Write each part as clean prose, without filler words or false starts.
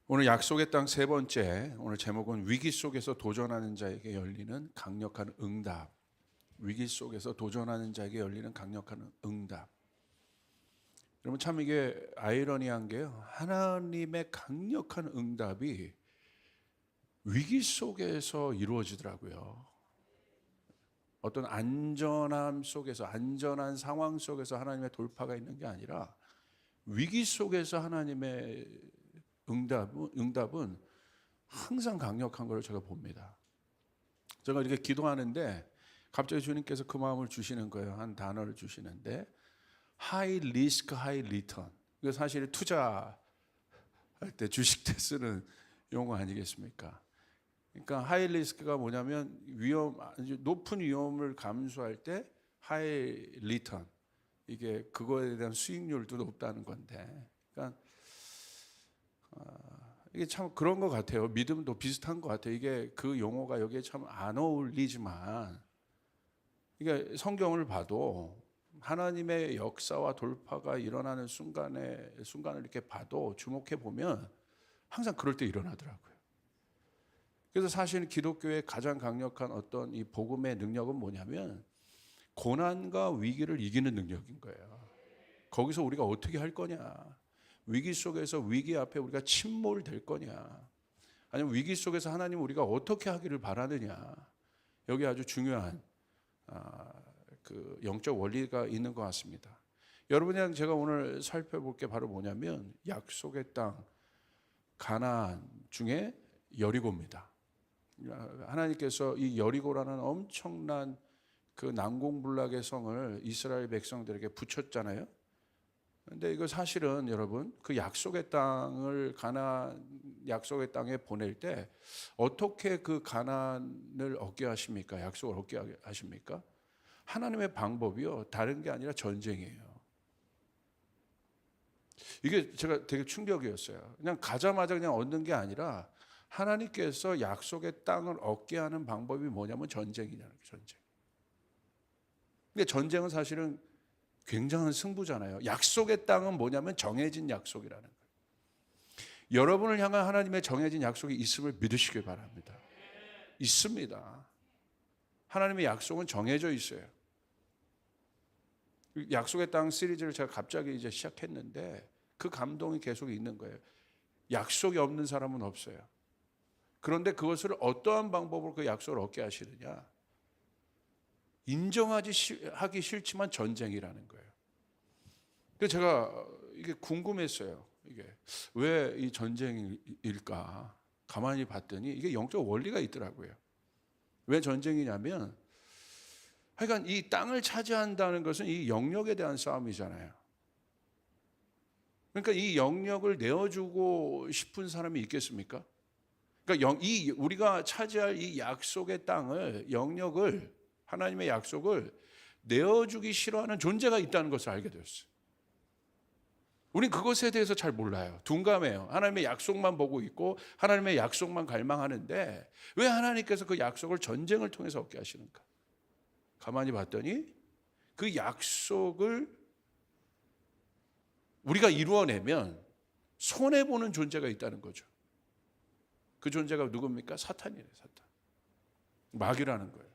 오늘 약속의 땅 세 번째, 오늘 제목은 위기 속에서 도전하는 자에게 열리는 강력한 응답. 위기 속에서 도전하는 자에게 열리는 강력한 응답. 여러분, 참 이게 아이러니한 게요, 하나님의 강력한 응답이 위기 속에서 이루어지더라고요. 어떤 안전함 속에서, 안전한 상황 속에서 하나님의 돌파가 있는 게 아니라 위기 속에서 하나님의 응답은 항상 강력한 걸 제가 봅니다. 제가 이렇게 기도하는데 갑자기 주님께서 그 마음을 주시는 거예요. 한 단어를 주시는데 high risk, high return. 이거 사실 투자할 때 주식 때 쓰는 용어 아니겠습니까? 그러니까 high risk가 뭐냐면 아주 높은 위험을 감수할 때 high return. 이게 그거에 대한 수익률도 높다는 건데. 그러니까 이게 참 그런 것 같아요. 믿음도 비슷한 것 같아요. 이게 그 용어가 여기에 참 안 어울리지만, 이게 성경을 봐도 하나님의 역사와 돌파가 일어나는 순간을 이렇게 봐도 주목해 보면 항상 그럴 때 일어나더라고요. 그래서 사실 기독교의 가장 강력한 어떤 이 복음의 능력은 뭐냐면 고난과 위기를 이기는 능력인 거예요. 거기서 우리가 어떻게 할 거냐? 위기 속에서 위기 앞에 우리가 침몰될 거냐? 아니면 위기 속에서 하나님 우리가 어떻게 하기를 바라느냐? 여기 아주 중요한 그 영적 원리가 있는 것 같습니다. 여러분이랑 제가 오늘 살펴볼 게 바로 뭐냐면 약속의 땅 가나안 중에 여리고입니다. 하나님께서 이 여리고라는 엄청난 그 난공불락의 성을 이스라엘 백성들에게 붙였잖아요. 근데 이거 사실은 여러분 그 약속의 땅을 약속의 땅에 보낼 때 어떻게 그 가나안을 얻게 하십니까? 약속을 얻게 하십니까? 하나님의 방법이요, 다른 게 아니라 전쟁이에요. 이게 제가 되게 충격이었어요. 그냥 가자마자 그냥 얻는 게 아니라 하나님께서 약속의 땅을 얻게 하는 방법이 뭐냐면 전쟁이냐는 거예요. 전쟁. 근데 전쟁은 사실은 굉장한 승부잖아요. 약속의 땅은 뭐냐면 정해진 약속이라는 거예요. 여러분을 향한 하나님의 정해진 약속이 있음을 믿으시길 바랍니다. 있습니다. 하나님의 약속은 정해져 있어요. 약속의 땅 시리즈를 제가 갑자기 이제 시작했는데 그 감동이 계속 있는 거예요. 약속이 없는 사람은 없어요. 그런데 그것을 어떠한 방법으로 그 약속을 얻게 하시느냐? 하기 싫지만 전쟁이라는 거예요. 그래서 제가 이게 궁금했어요. 이게 왜 이 전쟁일까? 가만히 봤더니 이게 영적 원리가 있더라고요. 왜 전쟁이냐면, 하여간 이 땅을 차지한다는 것은 이 영역에 대한 싸움이잖아요. 그러니까 이 영역을 내어주고 싶은 사람이 있겠습니까? 그러니까 우리가 차지할 이 약속의 땅을, 영역을, 하나님의 약속을 내어주기 싫어하는 존재가 있다는 것을 알게 되었어요. 우린 그것에 대해서 잘 몰라요. 둔감해요. 하나님의 약속만 보고 있고 하나님의 약속만 갈망하는데 왜 하나님께서 그 약속을 전쟁을 통해서 얻게 하시는가? 가만히 봤더니 그 약속을 우리가 이루어내면 손해보는 존재가 있다는 거죠. 그 존재가 누굽니까? 사탄이래요. 사탄. 마귀라는 거예요.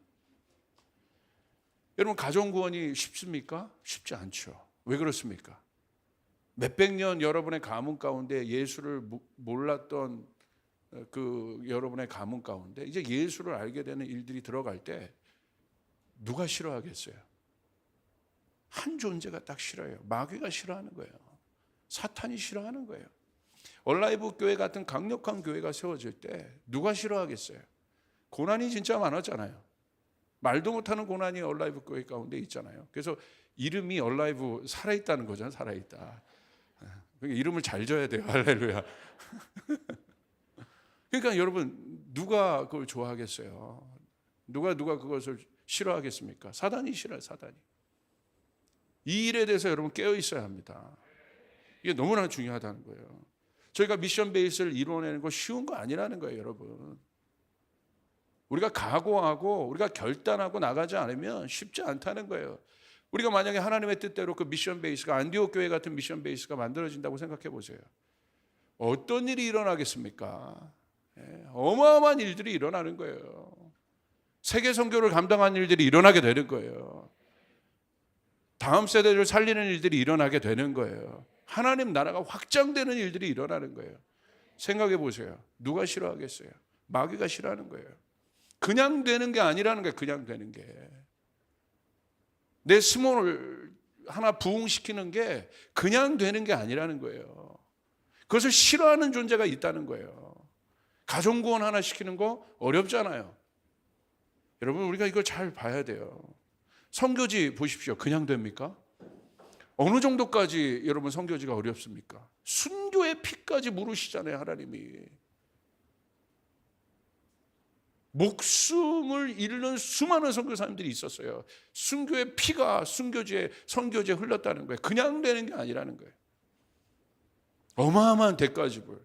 여러분, 가정구원이 쉽습니까? 쉽지 않죠. 왜 그렇습니까? 몇백 년 여러분의 가문 가운데 예수를 몰랐던 그 여러분의 가문 가운데 이제 예수를 알게 되는 일들이 들어갈 때 누가 싫어하겠어요? 한 존재가 딱 싫어요. 마귀가 싫어하는 거예요. 사탄이 싫어하는 거예요. 얼라이브 교회 같은 강력한 교회가 세워질 때 누가 싫어하겠어요? 고난이 진짜 많았잖아요. 말도 못하는 고난이 얼라이브 교회 가운데 있잖아요. 그래서 이름이 얼라이브, 살아있다는 거잖아요. 살아있다. 그러니까 이름을 잘 져야 돼요. 할렐루야. 그러니까 여러분, 누가 그걸 좋아하겠어요? 누가 그것을 싫어하겠습니까? 사단이 싫어요. 사단이. 이 일에 대해서 여러분 깨어 있어야 합니다. 이게 너무나 중요하다는 거예요. 저희가 미션 베이스를 이루어내는 거 쉬운 거 아니라는 거예요, 여러분. 우리가 각오하고 우리가 결단하고 나가지 않으면 쉽지 않다는 거예요. 우리가 만약에 하나님의 뜻대로 그 미션 베이스가 안디옥 교회 같은 미션 베이스가 만들어진다고 생각해 보세요. 어떤 일이 일어나겠습니까? 어마어마한 일들이 일어나는 거예요. 세계 선교를 감당하는 일들이 일어나게 되는 거예요. 다음 세대를 살리는 일들이 일어나게 되는 거예요. 하나님 나라가 확장되는 일들이 일어나는 거예요. 생각해 보세요. 누가 싫어하겠어요? 마귀가 싫어하는 거예요. 그냥 되는 게 아니라는 거예요. 그냥 되는 게. 내 스몰을 하나 부흥시키는 게 그냥 되는 게 아니라는 거예요. 그것을 싫어하는 존재가 있다는 거예요. 가정구원 하나 시키는 거 어렵잖아요. 여러분 우리가 이걸 잘 봐야 돼요. 선교지 보십시오. 그냥 됩니까? 어느 정도까지 여러분 선교지가 어렵습니까? 순교의 피까지 물으시잖아요. 하나님이. 목숨을 잃는 수많은 선교사님들이 있었어요. 순교의 피가 선교지에 흘렀다는 거예요. 그냥 되는 게 아니라는 거예요. 어마어마한 대가지불,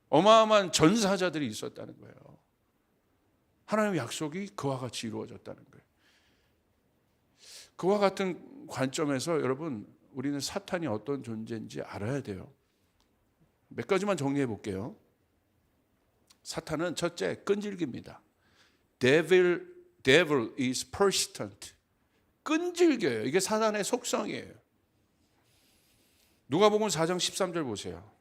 어마어마한 전사자들이 있었다는 거예요. 하나님의 약속이 그와 같이 이루어졌다는 거예요. 그와 같은 관점에서 여러분 우리는 사탄이 어떤 존재인지 알아야 돼요. 몇 가지만 정리해 볼게요. 사탄은 첫째 끈질깁니다. Devil is persistent. 끈질겨요. 이게 사탄의 속성이에요. 누가복음 4장 13절 보세요.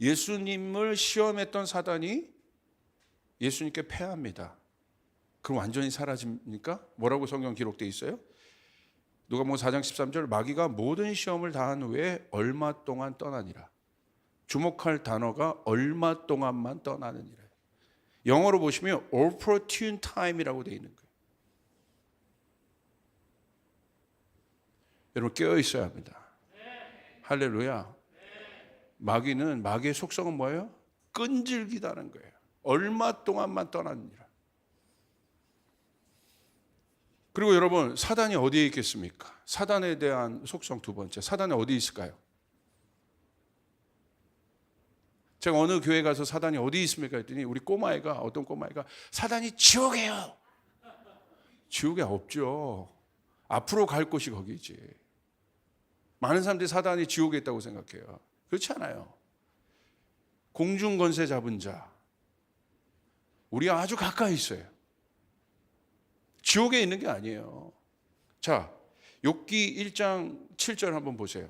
예수님을 시험했던 사단이 예수님께 패합니다. 그럼 완전히 사라집니까? 뭐라고 성경 기록되어 있어요? 누가복음 4장 13절 마귀가 모든 시험을 다한 후에 얼마 동안 떠나니라. 주목할 단어가 얼마 동안만 떠나느니라. 영어로 보시면 opportune time이라고 되어 있는 거예요. 여러분 깨어 있어야 합니다. 할렐루야. 마귀의 속성은 뭐예요? 끈질기다는 거예요. 얼마 동안만 떠나느니라. 그리고 여러분 사단이 어디에 있겠습니까? 사단에 대한 속성 두 번째. 사단이 어디 있을까요? 제가 어느 교회 가서 사단이 어디 있습니까? 했더니 어떤 꼬마애가 사단이 지옥이에요. 지옥에 없죠. 앞으로 갈 곳이 거기지. 많은 사람들이 사단이 지옥에 있다고 생각해요. 그렇지 않아요. 공중권세 잡은 자. 우리가 아주 가까이 있어요. 지옥에 있는 게 아니에요. 자, 욥기 1장 7절 한번 보세요.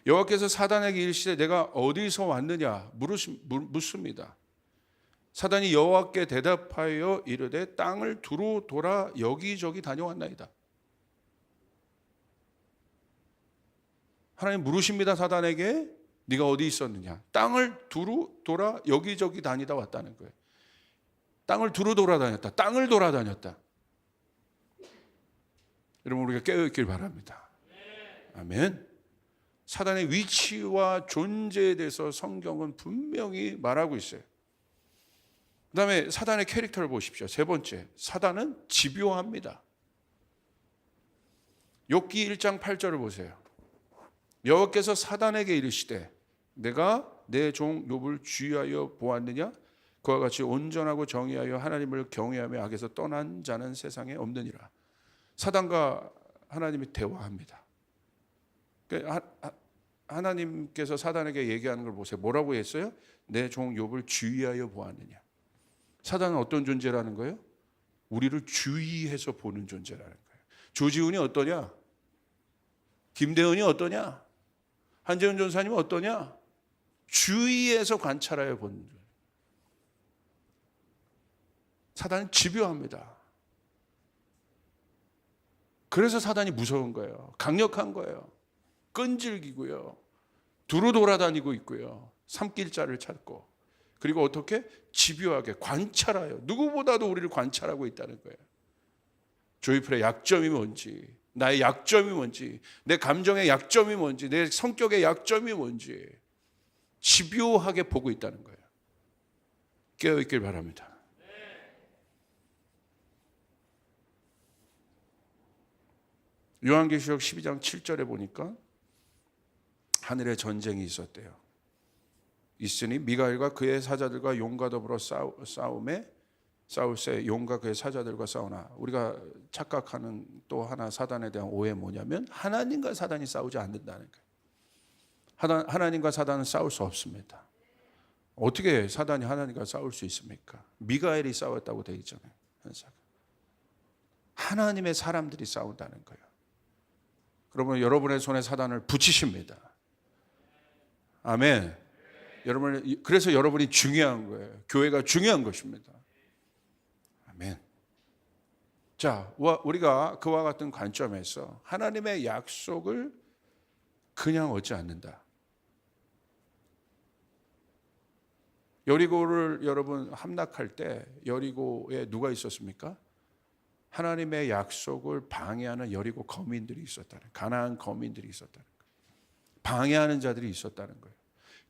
여호와께서 사단에게 이르시되 내가 어디서 왔느냐 묻습니다. 사단이 여호와께 대답하여 이르되 땅을 두루 돌아 여기저기 다녀왔나이다. 하나님 물으십니다. 사단에게 네가 어디 있었느냐. 땅을 두루 돌아 여기저기 다니다 왔다는 거예요. 땅을 두루 돌아다녔다. 땅을 돌아다녔다. 여러분 우리가 깨어있길 바랍니다. 아멘. 사단의 위치와 존재에 대해서 성경은 분명히 말하고 있어요. 그 다음에 사단의 캐릭터를 보십시오. 세 번째, 사단은 집요합니다. 욥기 1장 8절을 보세요. 여호와께서 사단에게 이르시되 내가 내 종 욥을 주의하여 보았느냐? 그와 같이 온전하고 정의하여 하나님을 경외하며 악에서 떠난 자는 세상에 없느니라. 사단과 하나님이 대화합니다. 하나님께서 사단에게 얘기하는 걸 보세요. 뭐라고 했어요? 내 종 욥을 주의하여 보았느냐. 사단은 어떤 존재라는 거예요? 우리를 주의해서 보는 존재라는 거예요. 조지훈이 어떠냐? 김대은이 어떠냐? 한재훈 전사님은 어떠냐? 주의해서 관찰하여 보는 존재. 사단은 집요합니다. 그래서 사단이 무서운 거예요. 강력한 거예요. 끈질기고요. 두루 돌아다니고 있고요. 삼킬자를 찾고. 그리고 어떻게? 집요하게 관찰하여. 누구보다도 우리를 관찰하고 있다는 거예요. 조이풀의 약점이 뭔지, 나의 약점이 뭔지, 내 감정의 약점이 뭔지, 내 성격의 약점이 뭔지 집요하게 보고 있다는 거예요. 깨어있길 바랍니다. 요한계시록 12장 7절에 보니까 하늘에 전쟁이 있었대요. 있으니 미가엘과 그의 사자들과 용과 더불어 싸울새 용과 그의 사자들과 싸우나. 우리가 착각하는 또 하나 사단에 대한 오해 뭐냐면 하나님과 사단이 싸우지 않는다는 거예요. 하나님과 사단은 싸울 수 없습니다. 어떻게 사단이 하나님과 싸울 수 있습니까? 미가엘이 싸웠다고 되어 있잖아요. 하나님의 사람들이 싸운다는 거예요. 그러면 여러분의 손에 사단을 붙이십니다. 아멘. 그래서 여러분이 중요한 거예요. 교회가 중요한 것입니다. 아멘. 자, 우리가 그와 같은 관점에서 하나님의 약속을 그냥 얻지 않는다. 여리고를 여러분 함락할 때 여리고에 누가 있었습니까? 하나님의 약속을 방해하는 여리고 거민들이 있었다는 거예요. 가나안 거민들이 있었다는 거예요. 방해하는 자들이 있었다는 거예요.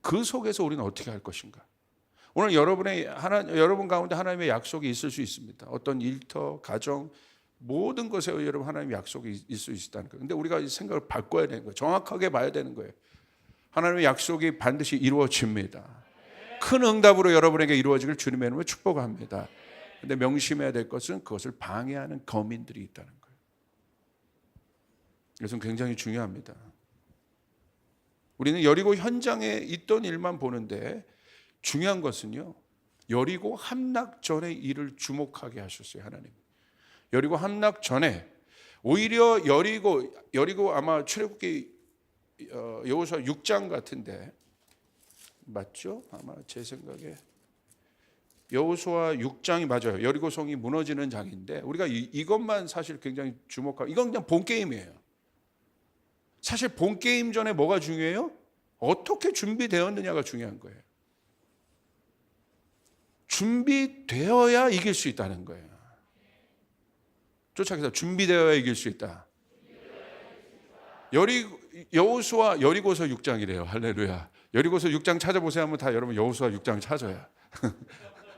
그 속에서 우리는 어떻게 할 것인가? 오늘 여러분 가운데 하나님의 약속이 있을 수 있습니다. 어떤 일터, 가정, 모든 것에 여러분 하나님의 약속이 있을 수 있다는 거예요. 근데 우리가 이 생각을 바꿔야 되는 거예요. 정확하게 봐야 되는 거예요. 하나님의 약속이 반드시 이루어집니다. 큰 응답으로 여러분에게 이루어지길 주님의 이름으로 축복합니다. 근데 명심해야 될 것은 그것을 방해하는 거민들이 있다는 거예요. 이것은 굉장히 중요합니다. 우리는 여리고 현장에 있던 일만 보는데 중요한 것은요, 여리고 함락 전의 일을 주목하게 하셨어요. 하나님. 여리고 함락 전에 오히려 여리고 아마 출애굽기 여호수아 6장 같은데 맞죠? 아마 제 생각에 여호수아 6장이 맞아요. 여리고성이 무너지는 장인데 우리가 이것만 사실 굉장히 주목하고, 이건 그냥 본 게임이에요. 사실 본 게임 전에 뭐가 중요해요? 어떻게 준비되었느냐가 중요한 거예요. 준비되어야 이길 수 있다는 거예요. 쫓아가서 준비되어야 이길 수 있다. 여호수아 여리고서 6장이래요. 할렐루야. 여리고서 6장 찾아보세요 하면 다 여러분 여호수아 6장 찾아요.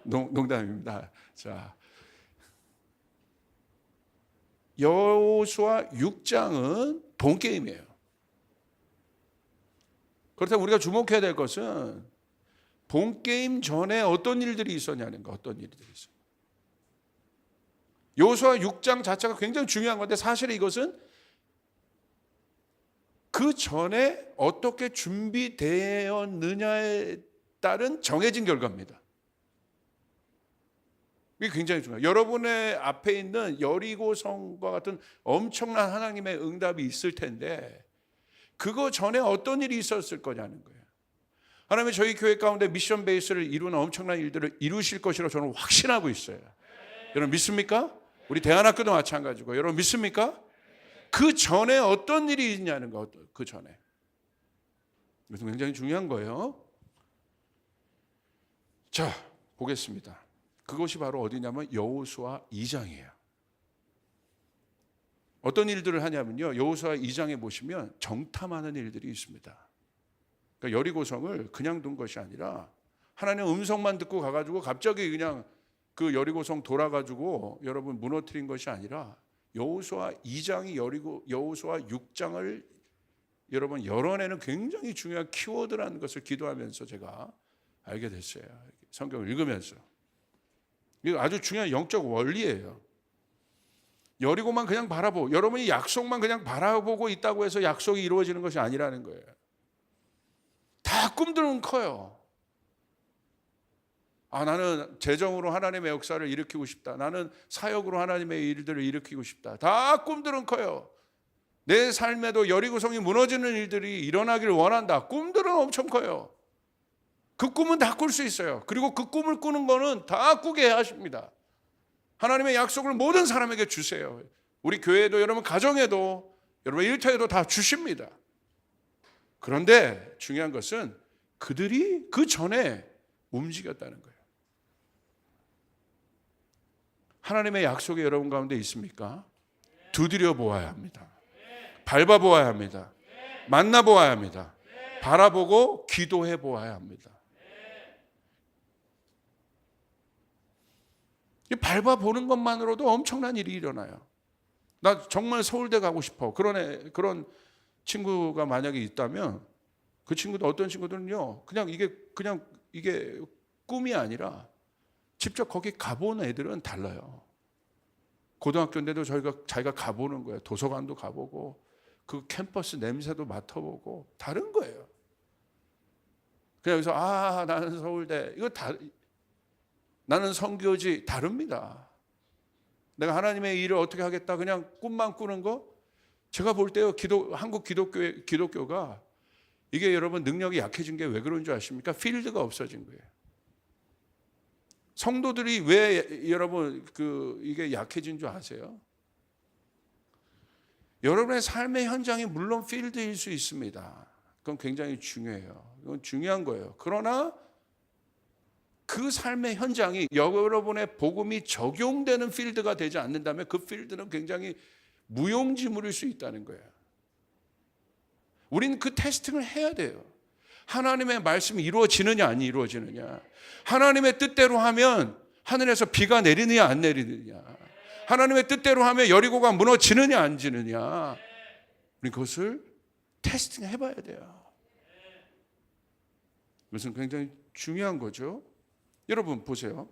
농담입니다. 자, 여호수아 6장은 본 게임이에요. 그렇다면 우리가 주목해야 될 것은 본 게임 전에 어떤 일들이 있었냐는 거, 어떤 일들이 있어요. 여호수아 6장 자체가 굉장히 중요한 건데 사실 이것은 그 전에 어떻게 준비되었느냐에 따른 정해진 결과입니다. 이게 굉장히 중요해요. 여러분의 앞에 있는 여리고성과 같은 엄청난 하나님의 응답이 있을 텐데 그거 전에 어떤 일이 있었을 거냐는 거예요. 하나님이 저희 교회 가운데 미션 베이스를 이루는 엄청난 일들을 이루실 것이라고 저는 확신하고 있어요. 여러분 믿습니까? 우리 대안학교도 마찬가지고. 여러분 믿습니까? 그 전에 어떤 일이 있냐는 거, 그 전에. 이것은 굉장히 중요한 거예요. 자, 보겠습니다. 그것이 바로 어디냐면 여호수아 2장이에요. 어떤 일들을 하냐면요, 여호수아 2장에 보시면 정탐하는 일들이 있습니다. 그러니까 여리고성을 그냥 둔 것이 아니라 하나님 음성만 듣고 가가지고 갑자기 그냥 그 여리고성 돌아가지고 여러분 무너뜨린 것이 아니라 여호수아 2장이 여호수아 6장을 여러분 열어내는 굉장히 중요한 키워드라는 것을 기도하면서 제가 알게 됐어요. 성경을 읽으면서. 이거 아주 중요한 영적 원리예요. 여리고만 그냥 바라보고, 여러분이 약속만 그냥 바라보고 있다고 해서 약속이 이루어지는 것이 아니라는 거예요. 다 꿈들은 커요. 나는 재정으로 하나님의 역사를 일으키고 싶다. 나는 사역으로 하나님의 일들을 일으키고 싶다. 다 꿈들은 커요. 내 삶에도 여리고성이 무너지는 일들이 일어나기를 원한다. 꿈들은 엄청 커요. 그 꿈은 다 꿀 수 있어요. 그리고 그 꿈을 꾸는 거는 다 꾸게 하십니다. 하나님의 약속을 모든 사람에게 주세요. 우리 교회도 여러분 가정에도 여러분 일터에도 다 주십니다. 그런데 중요한 것은 그들이 그 전에 움직였다는 거예요. 하나님의 약속이 여러분 가운데 있습니까? 두드려 보아야 합니다. 밟아 보아야 합니다. 만나 보아야 합니다. 바라보고 기도해 보아야 합니다. 밟아 보는 것만으로도 엄청난 일이 일어나요. 나 정말 서울대 가고 싶어. 그런 친구가 만약에 있다면 그 친구도 어떤 친구들은요, 그냥 이게 꿈이 아니라 직접 거기 가본 애들은 달라요. 고등학교인데도 자기가 가보는 거예요. 도서관도 가보고 그 캠퍼스 냄새도 맡아보고 다른 거예요. 그냥 여기서 나는 서울대 이거 나는 선교지 다릅니다. 내가 하나님의 일을 어떻게 하겠다 그냥 꿈만 꾸는 거 제가 볼 때요 한국 기독교가 이게 여러분 능력이 약해진 게 왜 그런 줄 아십니까? 필드가 없어진 거예요. 성도들이 왜 여러분 이게 약해진 줄 아세요? 여러분의 삶의 현장이 물론 필드일 수 있습니다. 그건 굉장히 중요해요. 이건 중요한 거예요. 그러나 그 삶의 현장이 여러분의 복음이 적용되는 필드가 되지 않는다면 그 필드는 굉장히 무용지물일 수 있다는 거예요. 우리는 그 테스팅을 해야 돼요. 하나님의 말씀이 이루어지느냐 안 이루어지느냐. 하나님의 뜻대로 하면 하늘에서 비가 내리느냐 안 내리느냐. 하나님의 뜻대로 하면 여리고가 무너지느냐 안 지느냐. 우리 그것을 테스팅 해봐야 돼요. 이것은 굉장히 중요한 거죠. 여러분 보세요.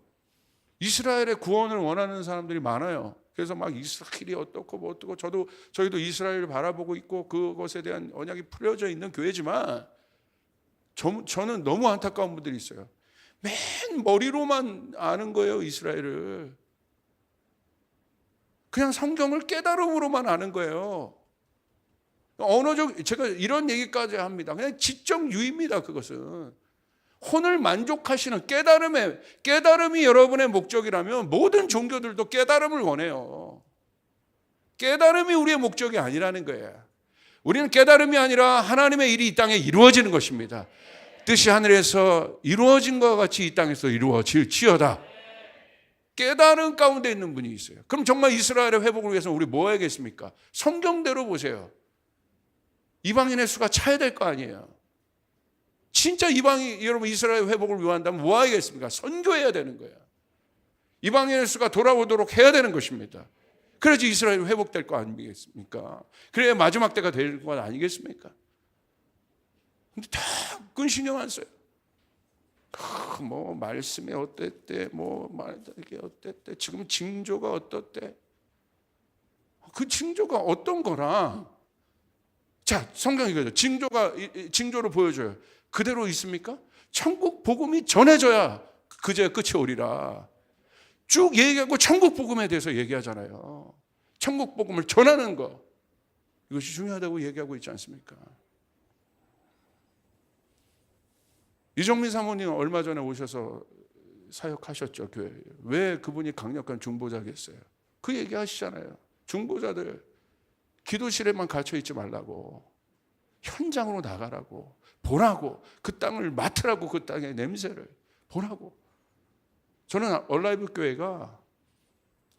이스라엘의 구원을 원하는 사람들이 많아요. 그래서 막 이스라엘이 어떻고 뭐 어떻고 저희도 이스라엘을 바라보고 있고 그것에 대한 언약이 풀려져 있는 교회지만 저는 너무 안타까운 분들이 있어요. 맨 머리로만 아는 거예요, 이스라엘을. 그냥 성경을 깨달음으로만 아는 거예요. 언어적 제가 이런 얘기까지 합니다. 그냥 지적 유의입니다, 그것은. 혼을 만족하시는 깨달음이 여러분의 목적이라면 모든 종교들도 깨달음을 원해요. 깨달음이 우리의 목적이 아니라는 거예요. 우리는 깨달음이 아니라 하나님의 일이 이 땅에 이루어지는 것입니다. 뜻이 하늘에서 이루어진 것과 같이 이 땅에서 이루어질지어다. 깨달음 가운데 있는 분이 있어요. 그럼 정말 이스라엘의 회복을 위해서 우리 뭐 해야겠습니까? 성경대로 보세요. 이방인의 수가 차야 될 거 아니에요. 진짜 여러분 이스라엘 회복을 위한다면 뭐 하겠습니까? 선교해야 되는 거예요. 이방인의 수가 돌아오도록 해야 되는 것입니다. 그래야지 이스라엘이 회복될 거 아니겠습니까? 그래야 마지막 때가 될 것 아니겠습니까? 근데 다 근신경 안 써요. 뭐 말씀이 어땠대, 뭐 이게 어땠대, 지금 징조가 어떻대. 그 징조가 어떤 거랑 자 성경 이거죠. 징조로 보여줘요. 그대로 있습니까? 천국 복음이 전해져야 그제 끝이 오리라. 쭉 얘기하고 천국 복음에 대해서 얘기하잖아요. 천국 복음을 전하는 거 이것이 중요하다고 얘기하고 있지 않습니까? 이정민 사모님 얼마 전에 오셔서 사역하셨죠, 교회에. 왜 그분이 강력한 중보자겠어요? 그 얘기 하시잖아요. 중보자들 기도실에만 갇혀 있지 말라고, 현장으로 나가라고, 보라고, 그 땅을 맡으라고, 그 땅의 냄새를 보라고. 저는 얼라이브 교회가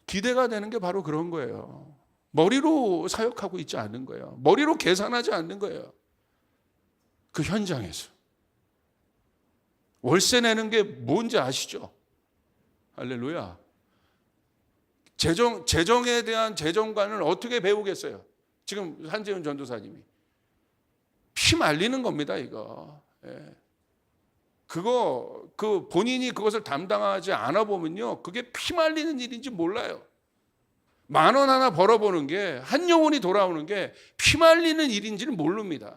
기대가 되는 게 바로 그런 거예요. 머리로 사역하고 있지 않는 거예요. 머리로 계산하지 않는 거예요. 그 현장에서 월세 내는 게 뭔지 아시죠? 할렐루야. 재정에 대한 재정관을 어떻게 배우겠어요? 지금 한재훈 전도사님이 피 말리는 겁니다, 이거. 예. 그 본인이 그것을 담당하지 않아 보면요, 그게 피 말리는 일인지 몰라요. 10,000원 하나 벌어보는 게, 한 영혼이 돌아오는 게 피 말리는 일인지는 모릅니다.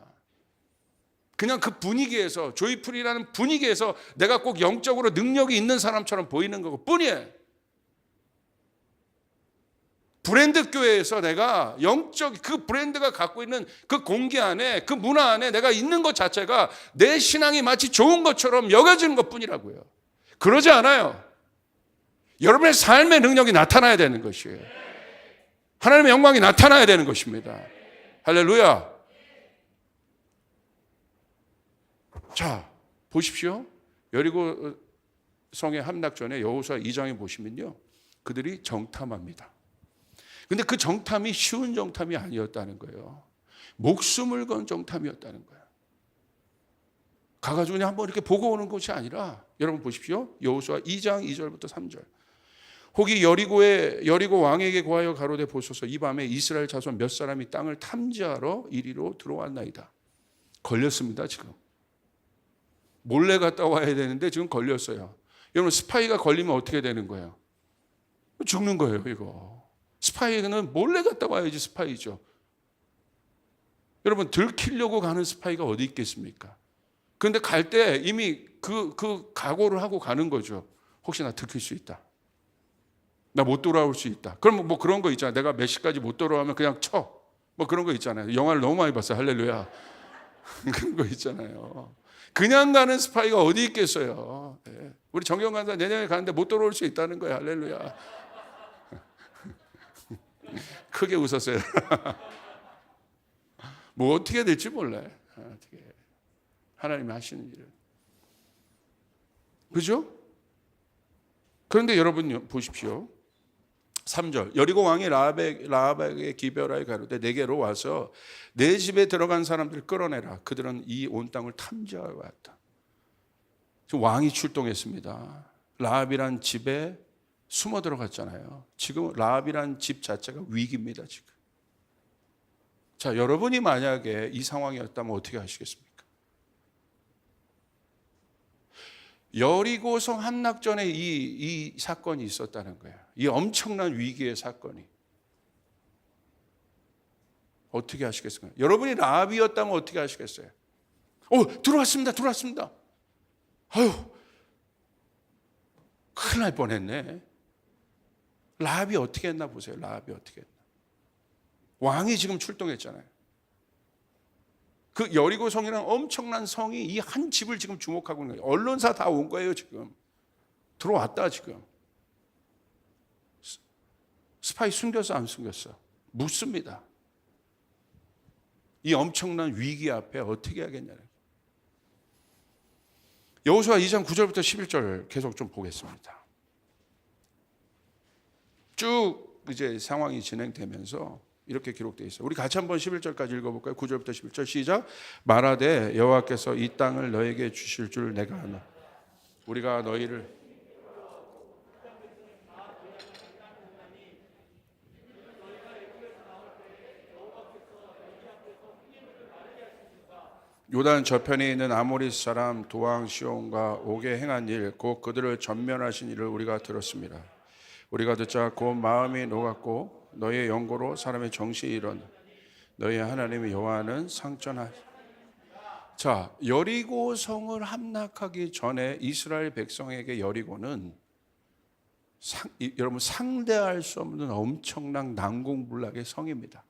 그냥 그 분위기에서, 조이풀이라는 분위기에서 내가 꼭 영적으로 능력이 있는 사람처럼 보이는 것 뿐이에요. 브랜드 교회에서 내가 그 브랜드가 갖고 있는 그 공기 안에, 그 문화 안에 내가 있는 것 자체가 내 신앙이 마치 좋은 것처럼 여겨지는 것 뿐이라고요. 그러지 않아요. 여러분의 삶의 능력이 나타나야 되는 것이에요. 하나님의 영광이 나타나야 되는 것입니다. 할렐루야. 자, 보십시오. 여리고 성의 함락 전에 여호수아 2장에 보시면요, 그들이 정탐합니다. 근데 그 정탐이 쉬운 정탐이 아니었다는 거예요. 목숨을 건 정탐이었다는 거예요. 가가지고 그냥 한번 이렇게 보고 오는 것이 아니라, 여러분 보십시오. 여호수아 2장 2절부터 3절. 혹이 여리고 왕에게 고하여 가로되 보소서, 이 밤에 이스라엘 자손 몇 사람이 땅을 탐지하러 이리로 들어왔나이다. 걸렸습니다, 지금. 몰래 갔다 와야 되는데 지금 걸렸어요. 여러분, 스파이가 걸리면 어떻게 되는 거예요? 죽는 거예요, 이거. 스파이는 몰래 갔다 와야지 스파이죠. 여러분, 들키려고 가는 스파이가 어디 있겠습니까? 그런데 갈 때 이미 그 각오를 하고 가는 거죠. 혹시 나 들킬 수 있다. 나 못 돌아올 수 있다. 그럼 뭐 그런 거 있잖아요. 내가 몇 시까지 못 돌아오면 그냥 쳐. 뭐 그런 거 있잖아요. 영화를 너무 많이 봤어요. 할렐루야. 그런 거 있잖아요. 그냥 가는 스파이가 어디 있겠어요. 네. 우리 정경 간사 내년에 가는데 못 돌아올 수 있다는 거예요. 할렐루야. 크게 웃었어요. 뭐 어떻게 될지 몰라요. 어떻게 하나님이 하시는 일을. 그죠? 그런데 여러분 보십시오. 3절 여리고 왕이 라합에게 기별하여 가로되 내게로 와서 내 집에 들어간 사람들을 끌어내라. 그들은 이 온 땅을 탐지하러 왔다. 왕이 출동했습니다. 라합이란 집에 숨어 들어갔잖아요. 지금 라합이란 집 자체가 위기입니다. 지금. 자, 여러분이 만약에 이 상황이었다면 어떻게 하시겠습니까? 여리고성 함락전에 이 사건이 있었다는 거예요. 이 엄청난 위기의 사건이. 어떻게 하시겠어요? 여러분이 라합이었다면 어떻게 하시겠어요? 들어왔습니다. 아유, 큰일 날 뻔했네. 라합이 어떻게 했나 보세요. 라합이 어떻게 했나. 왕이 지금 출동했잖아요. 그 여리고성이라는 엄청난 성이 이 한 집을 지금 주목하고 있는 거예요. 언론사 다 온 거예요. 지금 들어왔다. 지금 스파이 숨겼어 안 숨겼어? 묻습니다. 이 엄청난 위기 앞에 어떻게 하겠냐는. 여호수아 2장 9절부터 11절 계속 좀 보겠습니다. 쭉 이제 상황이 진행되면서 이렇게 기록되어 있어요. 우리 같이 한번 11절까지 읽어볼까요? 9절부터 11절 시작. 말하되 여호와께서 이 땅을 너에게 주실 줄 내가 아노. 우리가 너희를 요단 저편에 있는 아모리 사람 도왕 시온과 옥에 행한 일, 곧 그들을 전면하신 일을 우리가 들었습니다. 우리가 듣자 곧 마음이 녹았고 너희의 연고로 사람의 정신이 일어나 너희의 하나님 여호와는 상전하. 자, 여리고 성을 함락하기 전에 이스라엘 백성에게 여리고는 여러분 상대할 수 없는 엄청난 난공불락의 성입니다.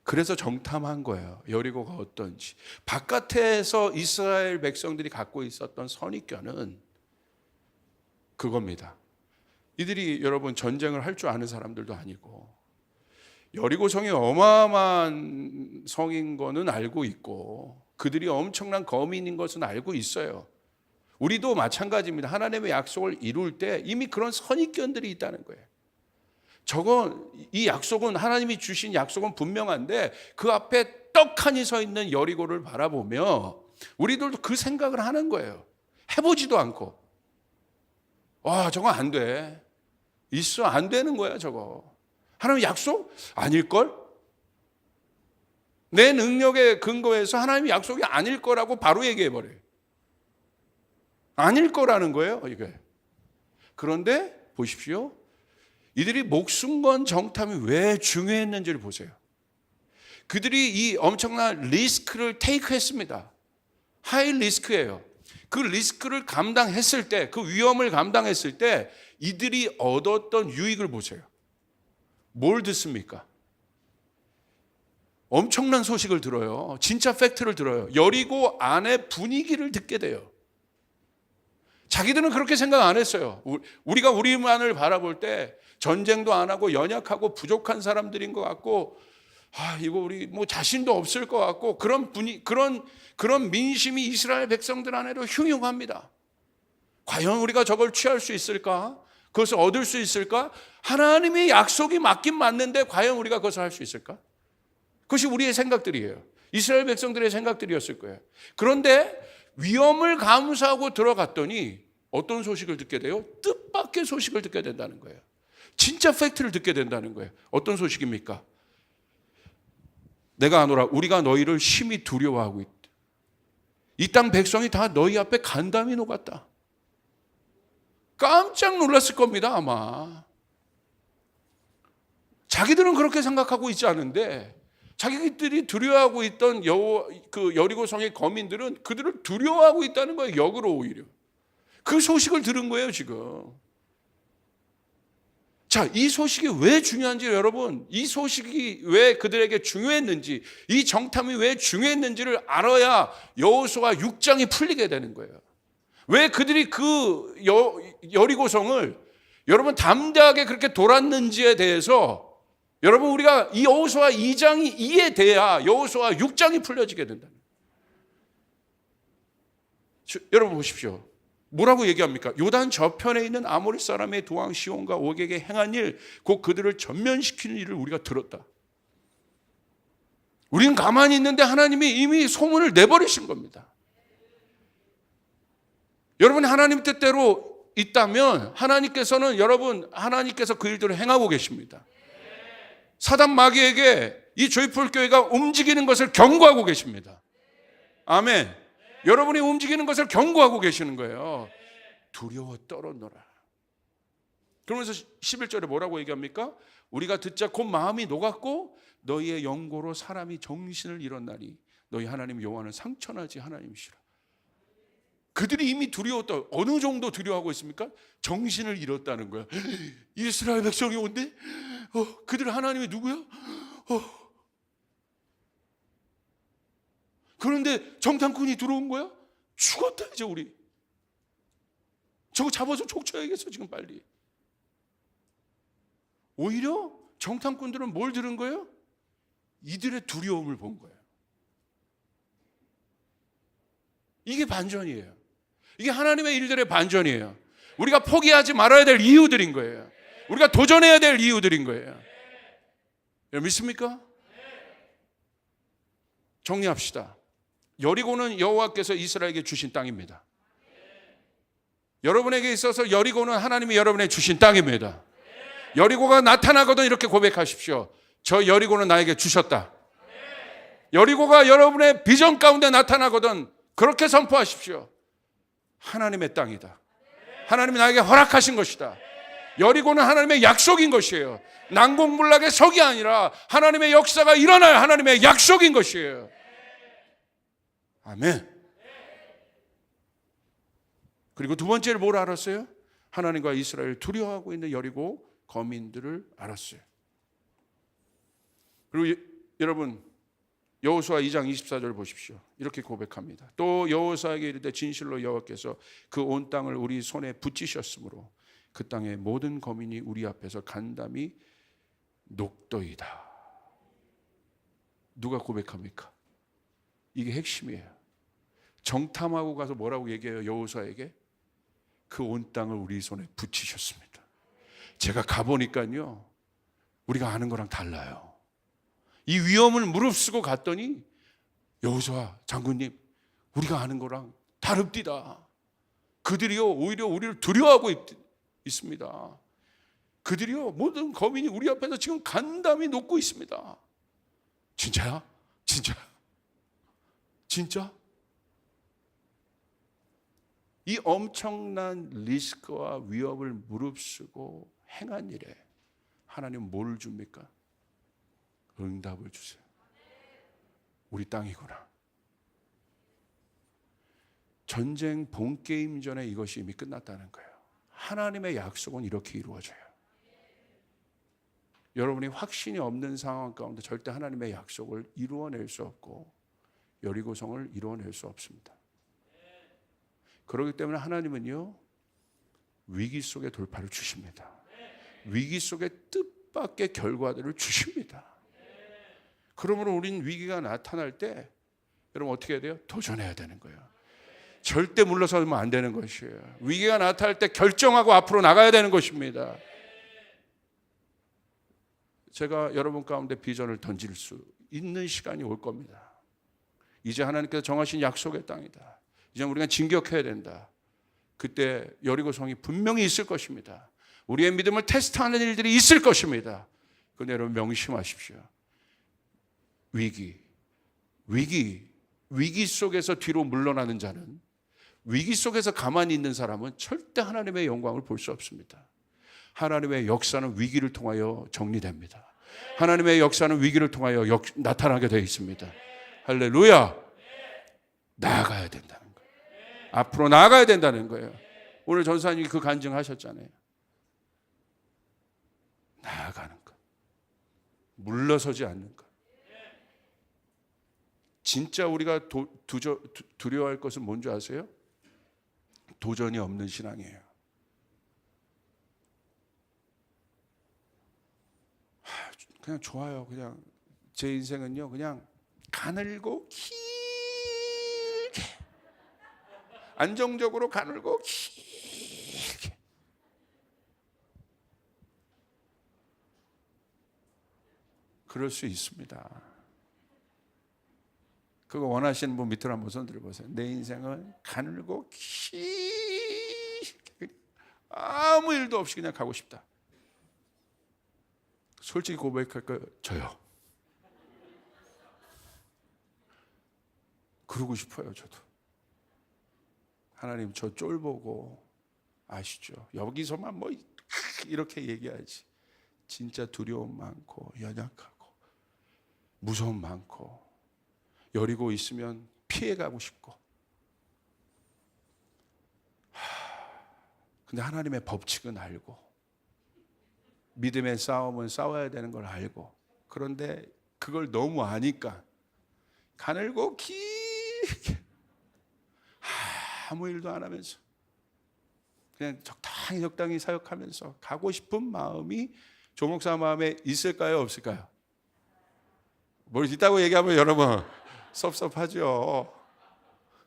그래서 정탐한 거예요. 여리고가 어떤지. 바깥에서 이스라엘 백성들이 갖고 있었던 선입견은 그겁니다. 이들이 여러분 전쟁을 할 줄 아는 사람들도 아니고 여리고 성이 어마어마한 성인 거는 알고 있고 그들이 엄청난 거민인 것은 알고 있어요. 우리도 마찬가지입니다. 하나님의 약속을 이룰 때 이미 그런 선입견들이 있다는 거예요. 이 약속은 하나님이 주신 약속은 분명한데 그 앞에 떡하니 서 있는 여리고를 바라보며 우리들도 그 생각을 하는 거예요. 해보지도 않고 저거 안 돼. 있어 안 되는 거야 저거. 하나님 약속? 아닐걸? 내 능력에 근거해서 하나님의 약속이 아닐 거라고 바로 얘기해버려요. 아닐 거라는 거예요 이게. 그런데 보십시오. 이들이 목숨 건 정탐이 왜 중요했는지를 보세요. 그들이 이 엄청난 리스크를 테이크했습니다. 하이 리스크예요. 그 리스크를 감당했을 때, 그 위험을 감당했을 때 이들이 얻었던 유익을 보세요. 뭘 듣습니까? 엄청난 소식을 들어요. 진짜 팩트를 들어요. 여리고 안의 분위기를 듣게 돼요. 자기들은 그렇게 생각 안 했어요. 우리가 우리만을 바라볼 때 전쟁도 안 하고 연약하고 부족한 사람들인 것 같고 이거 우리 뭐 자신도 없을 것 같고 그런 민심이 이스라엘 백성들 안에도 흉흉합니다. 과연 우리가 저걸 취할 수 있을까? 그것을 얻을 수 있을까? 하나님의 약속이 맞긴 맞는데 과연 우리가 그것을 할 수 있을까? 그것이 우리의 생각들이에요. 이스라엘 백성들의 생각들이었을 거예요. 그런데 위험을 감수하고 들어갔더니 어떤 소식을 듣게 돼요? 뜻밖의 소식을 듣게 된다는 거예요. 진짜 팩트를 듣게 된다는 거예요. 어떤 소식입니까? 내가 아노라 우리가 너희를 심히 두려워하고 있다. 이 땅 백성이 다 너희 앞에 간담이 녹았다. 깜짝 놀랐을 겁니다 아마. 자기들은 그렇게 생각하고 있지 않은데 자기들이 두려워하고 있던 그 여리고성의 거민들은 그들을 두려워하고 있다는 거예요. 역으로 오히려. 그 소식을 들은 거예요, 지금. 자, 이 소식이 왜 중요한지 여러분, 이 소식이 왜 그들에게 중요했는지, 이 정탐이 왜 중요했는지를 알아야 여호수아 6장이 풀리게 되는 거예요. 왜 그들이 그 여리고성을 여러분 담대하게 그렇게 돌았는지에 대해서 여러분 우리가 이 여호수아 2장이 이해돼야 여호수아 6장이 풀려지게 된다. 여러분 보십시오. 뭐라고 얘기합니까? 요단 저편에 있는 아모리 사람의 도왕 시온과 옥에게 행한 일, 곧 그들을 전면시키는 일을 우리가 들었다. 우리는 가만히 있는데 하나님이 이미 소문을 내버리신 겁니다. 여러분 하나님 뜻대로 있다면 하나님께서 그 일들을 행하고 계십니다. 사단 마귀에게 이 조이풀 교회가 움직이는 것을 경고하고 계십니다. 아멘. 여러분이 움직이는 것을 경고하고 계시는 거예요. 두려워 떨어노라. 그러면서 11절에 뭐라고 얘기합니까? 우리가 듣자 곧 마음이 녹았고 너희의 영고로 사람이 정신을 잃었나니 너희 하나님 여호와는 상처나지 하나님이시라. 그들이 이미 두려웠다. 어느 정도 두려워하고 있습니까? 정신을 잃었다는 거야. 이스라엘 백성이 온대? 그들 하나님이 누구야? 그런데 정탐꾼이 들어온 거야? 죽었다 이제 우리. 저거 잡아서 족쳐야겠어 지금 빨리. 오히려 정탐꾼들은 뭘 들은 거예요? 이들의 두려움을 본 거예요. 이게 반전이에요. 이게 하나님의 일들의 반전이에요. 우리가 포기하지 말아야 될 이유들인 거예요. 우리가 도전해야 될 이유들인 거예요. 믿습니까? 정리합시다. 여리고는 여호와께서 이스라엘에게 주신 땅입니다. 여러분에게 있어서 여리고는 하나님이 여러분에게 주신 땅입니다. 여리고가 나타나거든 이렇게 고백하십시오. 저 여리고는 나에게 주셨다. 여리고가 여러분의 비전 가운데 나타나거든 그렇게 선포하십시오. 하나님의 땅이다. 하나님이 나에게 허락하신 것이다. 여리고는 하나님의 약속인 것이에요. 난공불락의 석이 아니라 하나님의 역사가 일어날 하나님의 약속인 것이에요. 아멘. 그리고 두 번째를 뭘 알았어요? 하나님과 이스라엘을 두려워하고 있는 여리고 거민들을 알았어요. 그리고 여러분 여호수아 2장 24절 보십시오. 이렇게 고백합니다. 또 여호수아에게 이르되 진실로 여호와께서 그 온 땅을 우리 손에 붙이셨으므로 그 땅의 모든 거민이 우리 앞에서 간담이 녹더이다. 누가 고백합니까? 이게 핵심이에요. 정탐하고 가서 뭐라고 얘기해요? 여호수아에게 그 온 땅을 우리 손에 붙이셨습니다. 제가 가보니까요 우리가 아는 거랑 달라요. 이 위험을 무릅쓰고 갔더니 여호수아 장군님 우리가 아는 거랑 다릅디다. 그들이요 오히려 우리를 두려워하고 있습니다. 그들이요 모든 거민이 우리 앞에서 지금 간담이 녹고 있습니다. 진짜야? 진짜? 진짜? 이 엄청난 리스크와 위협을 무릅쓰고 행한 일에 하나님은 뭘 줍니까? 응답을 주세요. 우리 땅이구나. 전쟁 본게임 전에 이것이 이미 끝났다는 거예요. 하나님의 약속은 이렇게 이루어져요. 여러분이 확신이 없는 상황 가운데 절대 하나님의 약속을 이루어낼 수 없고 여리고성을 이루어낼 수 없습니다. 그렇기 때문에 하나님은요 위기 속에 돌파를 주십니다. 위기 속에 뜻밖의 결과들을 주십니다. 그러므로 우리는 위기가 나타날 때 여러분 어떻게 해야 돼요? 도전해야 되는 거예요. 절대 물러서면 안 되는 것이에요. 위기가 나타날 때 결정하고 앞으로 나가야 되는 것입니다. 제가 여러분 가운데 비전을 던질 수 있는 시간이 올 겁니다. 이제 하나님께서 정하신 약속의 땅이다. 이제 우리가 진격해야 된다. 그때 여리고성이 분명히 있을 것입니다. 우리의 믿음을 테스트하는 일들이 있을 것입니다. 그런데 여러분 명심하십시오. 위기 속에서 뒤로 물러나는 자는, 위기 속에서 가만히 있는 사람은 절대 하나님의 영광을 볼 수 없습니다. 하나님의 역사는 위기를 통하여 정리됩니다. 하나님의 역사는 위기를 통하여 나타나게 되어 있습니다. 할렐루야. 나아가야 된다는 거예요. 앞으로 나아가야 된다는 거예요. 오늘 전사님이 그 간증하셨잖아요. 나아가는 것, 물러서지 않는 것. 진짜 우리가 두려워할 것은 뭔지 아세요? 도전이 없는 신앙이에요. 그냥 좋아요. 그냥 제 인생은요, 그냥 가늘고 길게, 안정적으로 가늘고 길게. 그럴 수 있습니다. 그거 원하시는 분 밑으로 한번 손 들어보세요. 내 인생은 가늘고 길게, 아무 일도 없이 그냥 가고 싶다. 솔직히 고백할 거예요. 저요. 그러고 싶어요. 저도. 하나님 저 쫄보고 아시죠? 여기서만 뭐 이렇게 얘기하지. 진짜 두려움 많고 연약하고 무서움 많고 여리고 있으면 피해가고 싶고. 근데 하나님의 법칙은 알고 믿음의 싸움은 싸워야 되는 걸 알고, 그런데 그걸 너무 아니까 가늘고 길게 아무 일도 안 하면서 그냥 적당히 사역하면서 가고 싶은 마음이 조목사 마음에 있을까요, 없을까요? 뭘 있다고 얘기하면 여러분 섭섭하죠.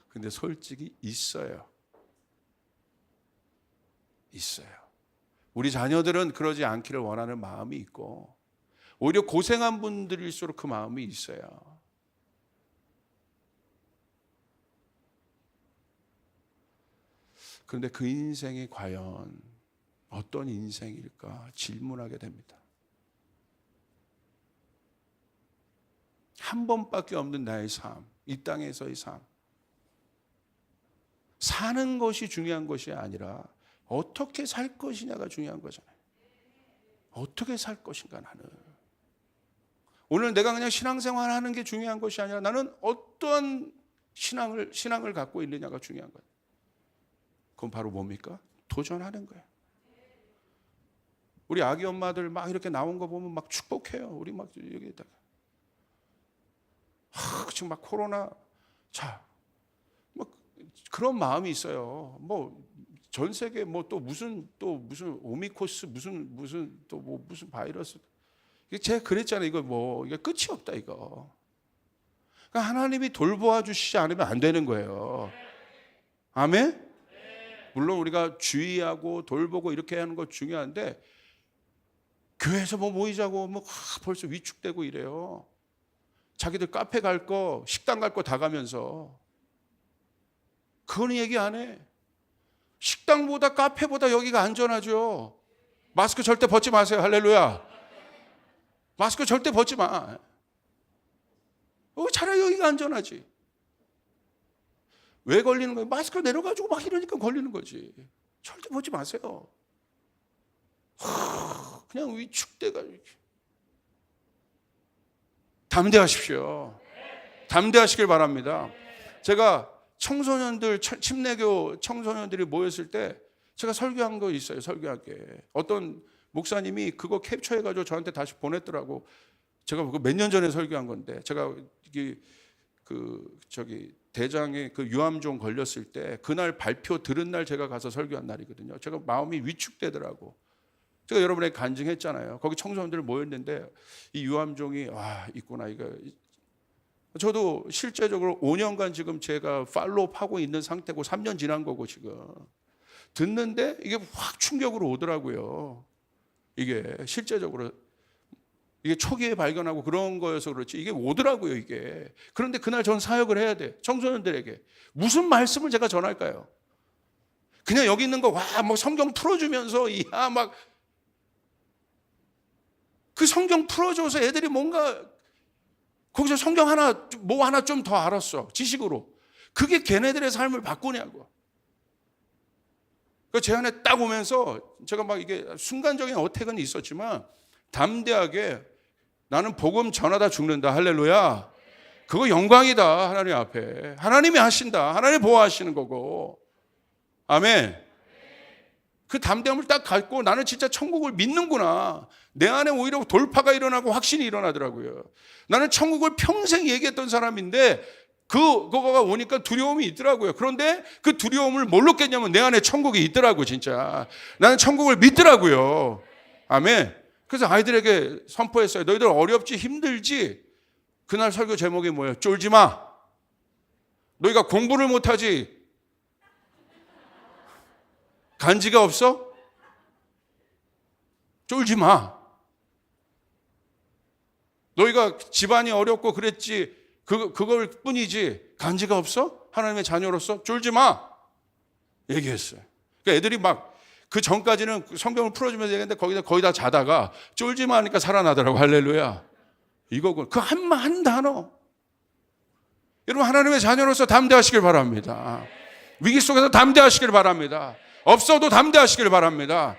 근데 솔직히 있어요. 우리 자녀들은 그러지 않기를 원하는 마음이 있고, 오히려 고생한 분들일수록 그 마음이 있어요. 그런데 그 인생이 과연 어떤 인생일까 질문하게 됩니다. 한 번밖에 없는 나의 삶, 이 땅에서의 삶. 사는 것이 중요한 것이 아니라 어떻게 살 것이냐가 중요한 거잖아요. 어떻게 살 것인가 나는. 오늘 내가 그냥 신앙생활 하는 게 중요한 것이 아니라 나는 어떠한 신앙을 갖고 있느냐가 중요한 거예요. 그건 바로 뭡니까? 도전하는 거예요. 우리 아기 엄마들 막 이렇게 나온 거 보면 막 축복해요. 우리 막 여기다가. 지금 막 코로나, 자, 뭐 그런 마음이 있어요. 뭐 전 세계 뭐 또 무슨 오미코스 무슨 또 뭐 무슨 바이러스. 제가 그랬잖아요. 이게 끝이 없다 이거. 그러니까 하나님이 돌보아 주시지 않으면 안 되는 거예요. 아멘? 물론 우리가 주의하고 돌보고 이렇게 하는 거 중요한데, 교회에서 뭐 모이자고 뭐 벌써 위축되고 이래요. 자기들 카페 갈 거, 식당 갈 거 다 가면서. 그건 얘기 안 해. 식당보다 카페보다 여기가 안전하죠. 마스크 절대 벗지 마세요. 할렐루야. 마스크 절대 벗지 마. 차라리 여기가 안전하지. 왜 걸리는 거예요? 마스크 내려가지고 막 이러니까 걸리는 거지. 절대 벗지 마세요. 그냥 위축돼가지고. 담대하십시오. 담대하시길 바랍니다. 제가 청소년들, 침례교 청소년들이 모였을 때 제가 설교한 거 있어요. 설교한 게. 어떤 목사님이 그거 캡처해가지고 저한테 다시 보냈더라고. 제가 그거 몇 년 전에 설교한 건데, 제가 대장에 그 유암종 걸렸을 때 그날 발표 들은 날 제가 가서 설교한 날이거든요. 제가 마음이 위축되더라고. 제가 여러분에게 간증했잖아요. 거기 청소년들 모였는데 이 유암종이 있구나 이거. 저도 실제적으로 5년간 지금 제가 팔로우하고 있는 상태고 3년 지난 거고 지금 듣는데 이게 확 충격으로 오더라고요. 이게 실제적으로 이게 초기에 발견하고 그런 거여서 그렇지 이게 오더라고요 이게. 그런데 그날 전 사역을 해야 돼. 청소년들에게 무슨 말씀을 제가 전할까요? 그냥 여기 있는 거 뭐 성경 풀어주면서 막 그 성경 풀어줘서 애들이 뭔가 거기서 성경 하나 좀 더 알았어. 지식으로. 그게 걔네들의 삶을 바꾸냐고. 그 제 안에 딱 오면서 제가 막 이게 순간적인 어택은 있었지만 담대하게 나는 복음 전하다 죽는다. 할렐루야. 그거 영광이다. 하나님 앞에. 하나님이 하신다. 하나님이 보호하시는 거고. 아멘. 그 담대함을 딱 갖고 나는 진짜 천국을 믿는구나. 내 안에 오히려 돌파가 일어나고 확신이 일어나더라고요. 나는 천국을 평생 얘기했던 사람인데 그거가 오니까 두려움이 있더라고요. 그런데 그 두려움을 뭘로 깼냐면 내 안에 천국이 있더라고 진짜. 나는 천국을 믿더라고요. 아멘. 그래서 아이들에게 선포했어요. 너희들 어렵지 힘들지. 그날 설교 제목이 뭐예요? 쫄지 마. 너희가 공부를 못하지. 간지가 없어? 쫄지 마. 너희가 집안이 어렵고 그랬지. 그걸 뿐이지. 간지가 없어? 하나님의 자녀로서 쫄지 마. 얘기했어요. 그러니까 애들이 막 그 전까지는 성경을 풀어주면서 얘기했는데 거의 다 자다가 쫄지 마 하니까 살아나더라고. 할렐루야. 이거고. 그 한 단어. 여러분 하나님의 자녀로서 담대하시길 바랍니다. 위기 속에서 담대하시길 바랍니다. 없어도 담대하시길 바랍니다.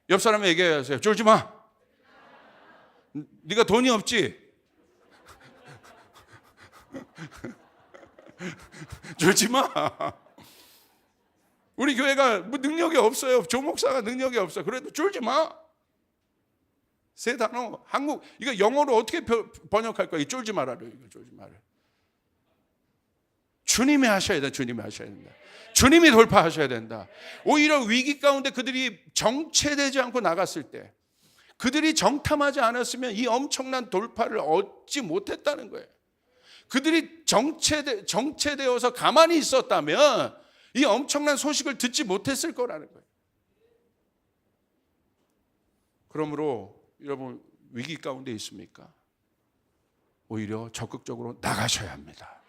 옆 사람에 얘기하세요. 쫄지 마. 네가 돈이 없지? 쫄지 마. 우리 교회가 뭐 능력이 없어요. 조 목사가 능력이 없어. 그래도 쫄지 마. 세 단어. 한국 이거 영어로 어떻게 번역할 거야? 쫄지 마라요. 이거 쫄지 마라. 주님이 하셔야 돼. 주님이 하셔야 된다. 주님이 돌파하셔야 된다. 오히려 위기 가운데 그들이 정체되지 않고 나갔을 때, 그들이 정탐하지 않았으면 이 엄청난 돌파를 얻지 못했다는 거예요. 그들이 정체되어서 가만히 있었다면 이 엄청난 소식을 듣지 못했을 거라는 거예요. 그러므로 여러분 위기 가운데 있습니까? 오히려 적극적으로 나가셔야 합니다.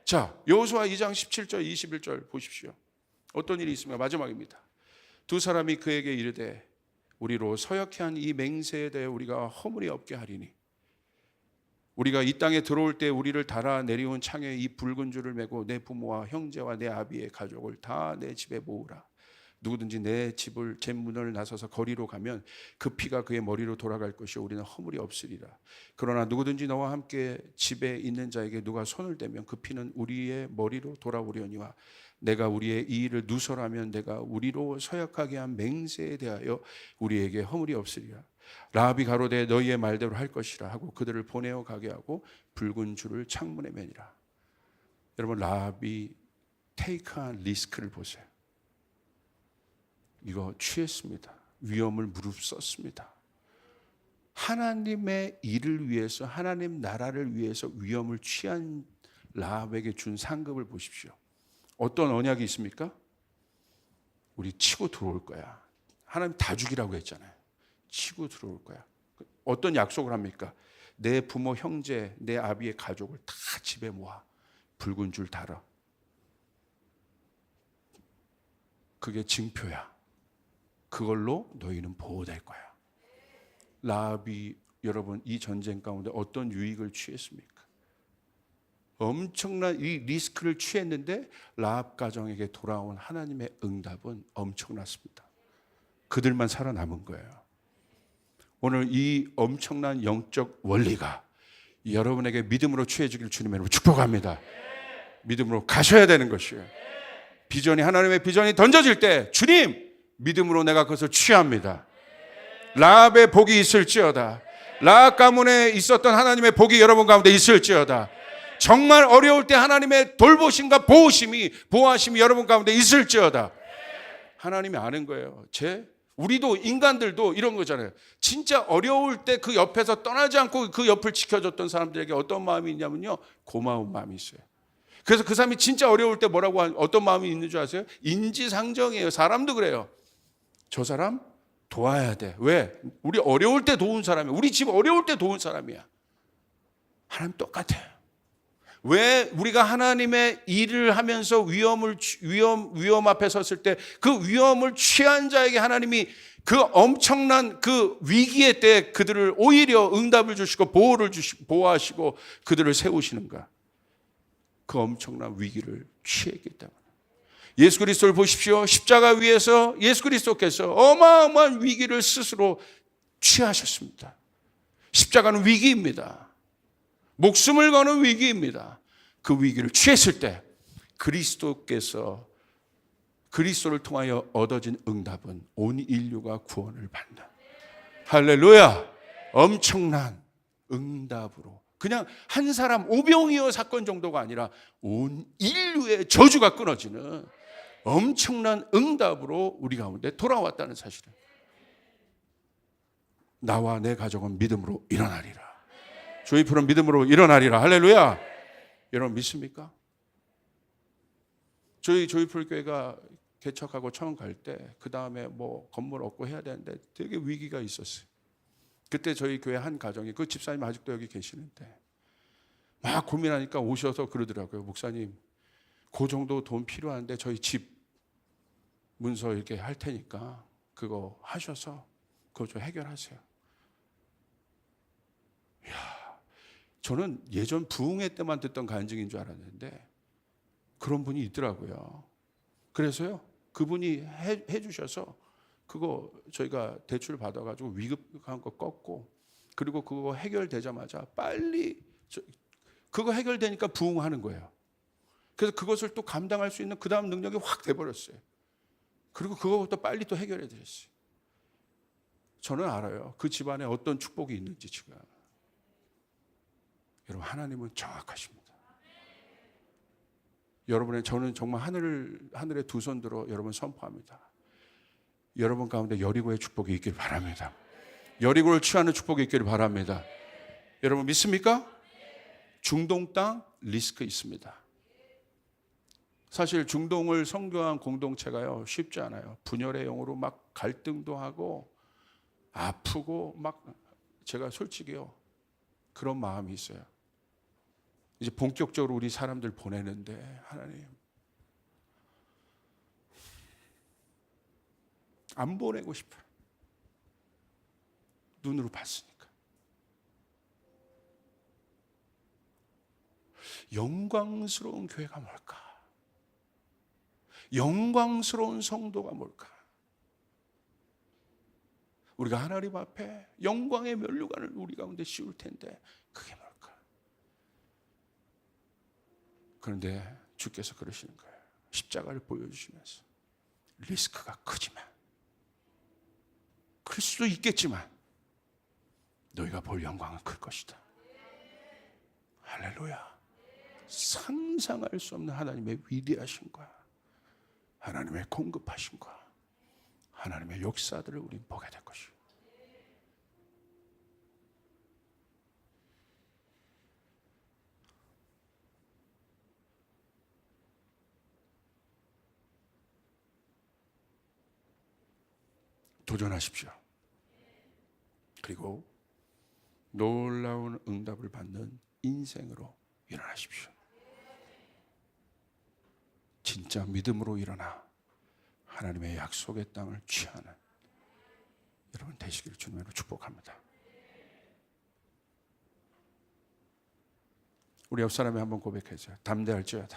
자, 여호수아 2장 17절 21절 보십시오. 어떤 일이 있습니까? 마지막입니다. 두 사람이 그에게 이르되 우리로 서역해 한 이 맹세에 대해 우리가 허물이 없게 하리니 우리가 이 땅에 들어올 때 우리를 달아 내려온 창에 이 붉은 줄을 메고 내 부모와 형제와 내 아비의 가족을 다 내 집에 모으라. 누구든지 내 집을 제 문을 나서서 거리로 가면 그 피가 그의 머리로 돌아갈 것이요 우리는 허물이 없으리라. 그러나 누구든지 너와 함께 집에 있는 자에게 누가 손을 대면 그 피는 우리의 머리로 돌아오려니와 내가 우리의 이 일을 누설하면 내가 우리로 서약하게 한 맹세에 대하여 우리에게 허물이 없으리라. 라합이 가로되 너희의 말대로 할 것이라 하고 그들을 보내어 가게 하고 붉은 줄을 창문에 매니라. 여러분 라합이 테이크한 리스크를 보세요. 이거 취했습니다. 위험을 무릅썼습니다. 하나님의 일을 위해서 하나님 나라를 위해서 위험을 취한 라합에게 준 상급을 보십시오. 어떤 언약이 있습니까? 우리 치고 들어올 거야. 하나님 다 죽이라고 했잖아요. 치고 들어올 거야. 어떤 약속을 합니까? 내 부모, 형제, 내 아비의 가족을 다 집에 모아 붉은 줄 달아. 그게 징표야. 그걸로 너희는 보호될 거야. 라합이 여러분 이 전쟁 가운데 어떤 유익을 취했습니까? 엄청난 이 리스크를 취했는데 라합 가정에게 돌아온 하나님의 응답은 엄청났습니다. 그들만 살아남은 거예요. 오늘 이 엄청난 영적 원리가 여러분에게 믿음으로 취해지길 주님의 이름으로 축복합니다. 믿음으로 가셔야 되는 것이에요. 비전이 하나님의 비전이 던져질 때 주님 믿음으로 내가 그것을 취합니다. 라합의 복이 있을지어다. 라합 가문에 있었던 하나님의 복이 여러분 가운데 있을지어다. 정말 어려울 때 하나님의 돌보심과 보호하심이 여러분 가운데 있을지어다. 하나님이 아는 거예요. 우리도 인간들도 이런 거잖아요. 진짜 어려울 때 그 옆에서 떠나지 않고 그 옆을 지켜줬던 사람들에게 어떤 마음이 있냐면요. 고마운 마음이 있어요. 그래서 그 사람이 진짜 어려울 때 어떤 마음이 있는 줄 아세요? 인지상정이에요. 사람도 그래요. 저 사람 도와야 돼. 왜? 우리 어려울 때 도운 사람이야. 우리 집 어려울 때 도운 사람이야. 하나님 똑같아요. 왜 우리가 하나님의 일을 하면서 위험 앞에 섰을 때 그 위험을 취한 자에게 하나님이 그 엄청난 그 위기의 때 그들을 오히려 응답을 주시고 보호하시고 그들을 세우시는가? 그 엄청난 위기를 취했기 때문에. 예수 그리스도를 보십시오. 십자가 위에서 예수 그리스도께서 어마어마한 위기를 스스로 취하셨습니다. 십자가는 위기입니다. 목숨을 거는 위기입니다. 그 위기를 취했을 때 그리스도를 통하여 얻어진 응답은 온 인류가 구원을 받는, 할렐루야, 엄청난 응답으로, 그냥 한 사람 오병이어 사건 정도가 아니라 온 인류의 저주가 끊어지는 엄청난 응답으로 우리 가운데 돌아왔다는 사실을, 나와 내 가족은 믿음으로 일어나리라. 조이풀은 믿음으로 일어나리라. 할렐루야. 여러분 믿습니까? 저희 조이풀 교회가 개척하고 처음 갈 때 그 다음에 뭐 건물 얻고 해야 되는데 되게 위기가 있었어요. 그때 저희 교회 한 가정이, 그 집사님 아직도 여기 계시는데 막 고민하니까 오셔서 그러더라고요. 목사님, 그 정도 돈 필요한데 저희 집 문서 이렇게 할 테니까 그거 하셔서 그거 좀 해결하세요. 이야, 저는 예전 부흥회 때만 듣던 간증인 줄 알았는데 그런 분이 있더라고요. 그래서요, 그분이 해주셔서 그거 저희가 대출 받아가지고 위급한 거 꺾고, 그리고 그거 해결되자마자 빨리 그거 해결되니까 부흥하는 거예요. 그래서 그것을 또 감당할 수 있는 그 다음 능력이 확 돼버렸어요. 그리고 그거부터 빨리 또 해결해 드렸어요. 저는 알아요. 그 집안에 어떤 축복이 있는지 지금. 여러분, 하나님은 정확하십니다. 저는 정말 하늘에 두 손 들어 여러분 선포합니다. 여러분 가운데 여리고의 축복이 있길 바랍니다. 여리고를 취하는 축복이 있길 바랍니다. 여러분 믿습니까? 중동 땅 리스크 있습니다. 사실 중동을 선교한 공동체가요 쉽지 않아요. 분열의 영으로 막 갈등도 하고 아프고 막, 제가 솔직히요 그런 마음이 있어요. 이제 본격적으로 우리 사람들 보내는데 하나님 안 보내고 싶어요. 눈으로 봤으니까. 영광스러운 교회가 뭘까? 영광스러운 성도가 뭘까? 우리가 하나님 앞에 영광의 면류관을 우리 가운데 씌울 텐데 그게 뭘까? 그런데 주께서 그러시는 거예요. 십자가를 보여주시면서 리스크가 크지만, 클 수도 있겠지만 너희가 볼 영광은 클 것이다. 할렐루야. 상상할 수 없는 하나님의 위대하심과 하나님의 공급하심과 하나님의 역사들을 우린 보게 될 것이요. 도전하십시오. 그리고 놀라운 응답을 받는 인생으로 일어나십시오. 진짜 믿음으로 일어나 하나님의 약속의 땅을 취하는 여러분 되시기를 주님으로 축복합니다. 우리 옆 사람이 한번 고백해줘요. 담대할지어다.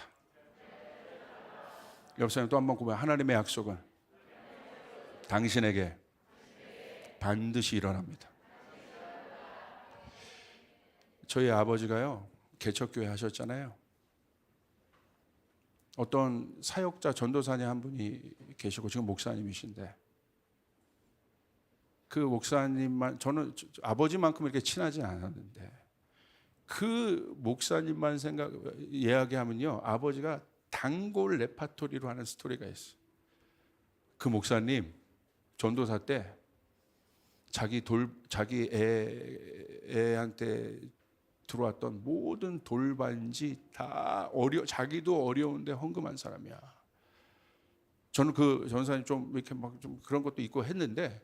옆 사람 또 한번 고백. 하나님의 약속은 당신에게 반드시 일어납니다. 저희 아버지가요 개척교회 하셨잖아요. 어떤 사역자 전도사님 한 분이 계시고 지금 목사님이신데, 그 목사님만, 저는 아버지만큼 이렇게 친하지 않았는데 그 목사님만 이야기하면요 아버지가 단골 레파토리로 하는 스토리가 있어요. 그 목사님 전도사 때 자기 애한테 들어왔던 모든 돌반지 다 자기도 어려운데 헌금한 사람이야. 저는 그 전사님 좀 이렇게 막 좀 그런 것도 있고 했는데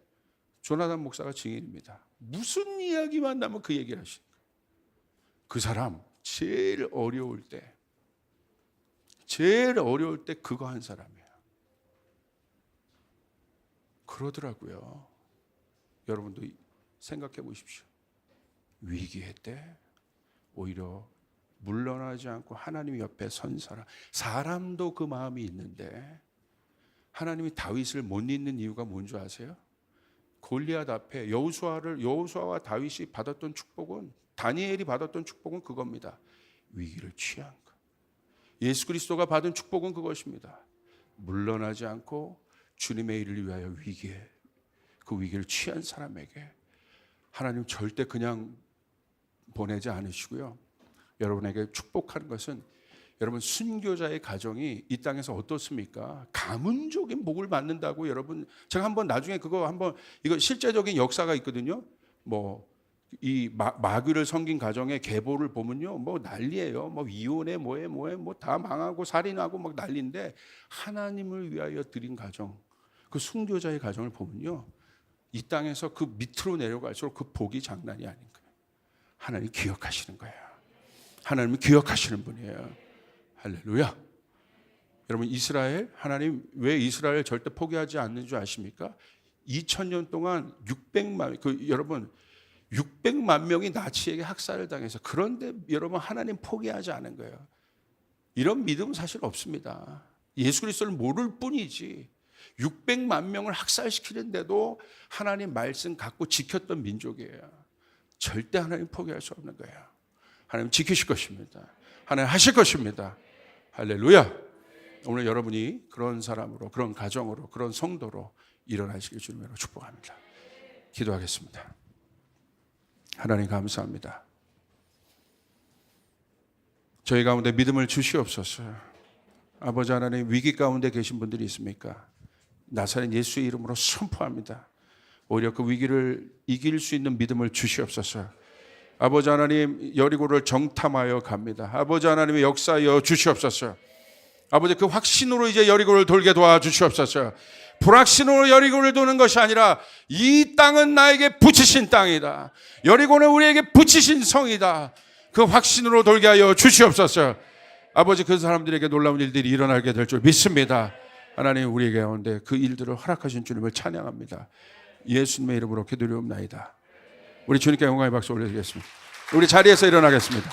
조나단 목사가 증인입니다. 무슨 이야기만 나면 그 얘기를 하시는 거예요. 그 사람 제일 어려울 때 그거 한 사람이야. 그러더라고요. 여러분도 생각해 보십시오. 위기의 때 오히려 물러나지 않고 하나님 옆에 선 사람도 그 마음이 있는데, 하나님이 다윗을 못 잇는 이유가 뭔 줄 아세요? 골리앗 앞에 여호수아와 다윗이 받았던 축복은, 다니엘이 받았던 축복은 그겁니다. 위기를 취한 것. 예수 그리스도가 받은 축복은 그것입니다. 물러나지 않고 주님의 일을 위하여 그 위기를 취한 사람에게 하나님 절대 그냥 보내지 않으시고요. 여러분에게 축복하는 것은, 여러분 순교자의 가정이 이 땅에서 어떻습니까? 가문적인 복을 받는다고. 여러분 제가 한번 나중에 이거 실제적인 역사가 있거든요. 이 마귀를 섬긴 가정의 계보를 보면요, 난리예요. 이혼해 뭐해 다 망하고 살인하고 막 난리인데, 하나님을 위하여 드린 가정, 그 순교자의 가정을 보면요, 이 땅에서 그 밑으로 내려갈수록 그 복이 장난이 아닌 거예요. 하나님 기억하시는 거예요. 하나님은 기억하시는 분이에요. 할렐루야. 여러분, 하나님 왜 이스라엘 절대 포기하지 않는 줄 아십니까? 2000년 동안 600만 명이 나치에게 학살을 당해서, 그런데 여러분 하나님 포기하지 않은 거예요. 이런 믿음은 사실 없습니다. 예수 그리스도를 모를 뿐이지 600만 명을 학살시키는데도 하나님 말씀 갖고 지켰던 민족이에요. 절대 하나님 포기할 수 없는 거예요. 하나님 지키실 것입니다. 하나님 하실 것입니다. 할렐루야. 오늘 여러분이 그런 사람으로, 그런 가정으로, 그런 성도로 일어나시길 주님으로 축복합니다. 기도하겠습니다. 하나님 감사합니다. 저희 가운데 믿음을 주시옵소서. 아버지 하나님, 위기 가운데 계신 분들이 있습니까? 나사렛 예수의 이름으로 선포합니다. 오히려 그 위기를 이길 수 있는 믿음을 주시옵소서. 아버지 하나님, 여리고를 정탐하여 갑니다. 아버지 하나님의 역사하여 주시옵소서. 아버지, 그 확신으로 이제 여리고를 돌게 도와주시옵소서. 불확신으로 여리고를 도는 것이 아니라, 이 땅은 나에게 붙이신 땅이다, 여리고는 우리에게 붙이신 성이다, 그 확신으로 돌게 하여 주시옵소서. 아버지, 그 사람들에게 놀라운 일들이 일어나게 될 줄 믿습니다. 하나님, 우리 가운데 그 일들을 허락하신 주님을 찬양합니다. 예수님의 이름으로 기도드리옵나이다. 우리 주님께 영광의 박수 올려드리겠습니다. 우리 자리에서 일어나겠습니다.